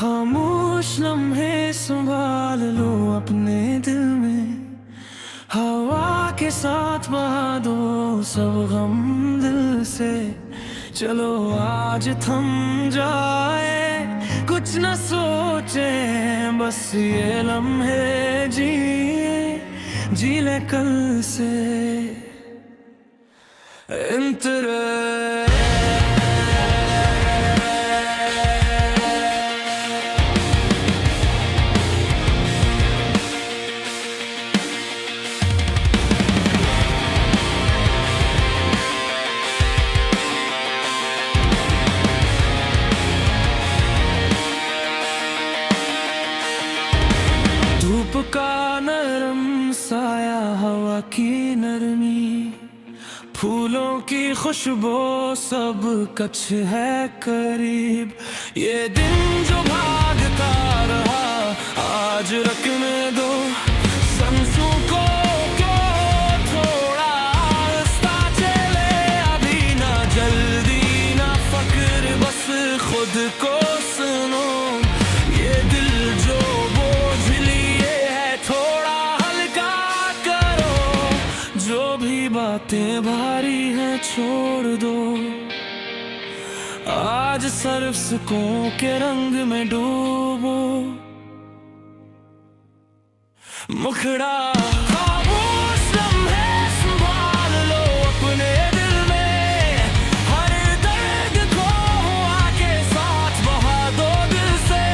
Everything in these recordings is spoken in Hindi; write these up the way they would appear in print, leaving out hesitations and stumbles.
खामोश लम्हे संभाल लो अपने दिल में, हवा के साथ बहा दो सब गम दिल से। चलो आज थम जाए, कुछ न सोचे, बस ये लम्हे जी ले कल से। धूप का नरम साया, हवा की नरमी, फूलों की खुशबू, सब कुछ है करीब। ये दिन जो भागता रहा आज रखने दो, सांसों को क्यों थोड़ा आहिस्ता चले। अभी ना जल्दी ना फक्र, बस खुद को सुनो। ये दिल जो बोझ लिए है थोड़ा हल्का करो, जो भी बातें भारी हैं छोड़ दो। आज सर्फ सुकून के रंग में डूबो, मुखड़ा खामोश लम्हे संभाल लो अपने दिल में, हर दर्द को हवा के साथ बहा दो दिल से।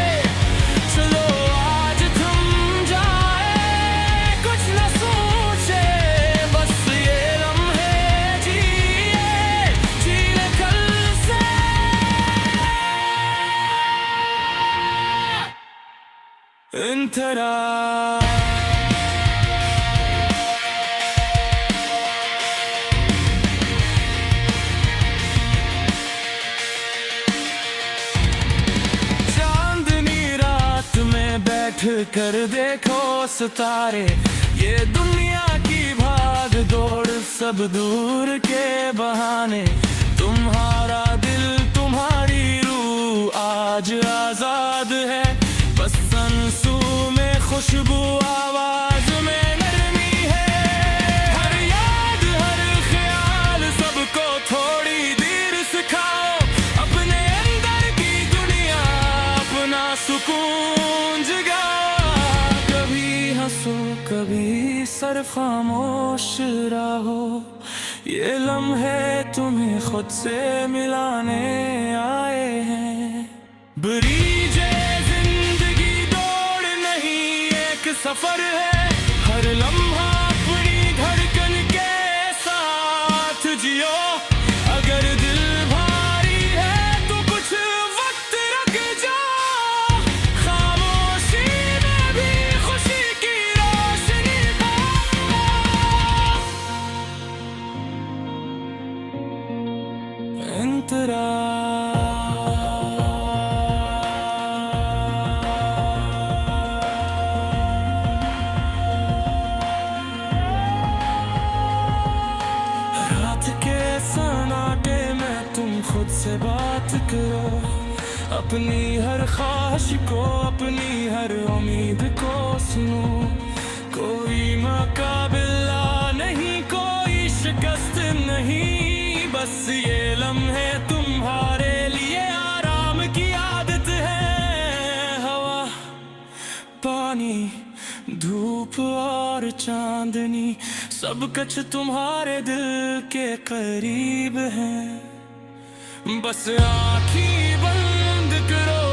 चलो आज थम जाए, कुछ न सोचे, बस ये लम्हे जी ले कल से। इंतरा बैठ कर देखो सितारे, ये दुनिया की भाग दौड़ सब दूर के बहाने। तुम्हारा दिल तुम्हारी रूह आज आजाद है, बस सांसों में खुशबू, आवाज में नरमी है। हर याद हर ख्याल सबको थोड़ी देर सिखाओ, अपने अंदर की दुनिया अपना सुकून जगाओ। कभी सर खामोश रहो, ये लम्हे तुम्हें खुद से मिलाने आए हैं। ब्रीजे जिंदगी दौड़ नहीं एक सफर है, हर लम्हा अपनी धड़कन के साथ जियो। अगर दिल भारी है तो कुछ वक्त रख जाओ, खामोशी में भी खुशी की इंतरा। रात के सन्नाटे में तुम खुद से बात करो, अपनी हर ख्वाहिश को, अपनी हर उम्मीद को सुनो। कोई मुकाबला नहीं, कोई शिकस्त नहीं, बस ये लम्हे तुम्हारे लिए आराम की आदत है। हवा पानी धूप और चांदनी, सब कुछ तुम्हारे दिल के करीब है। बस आँखें बंद करो,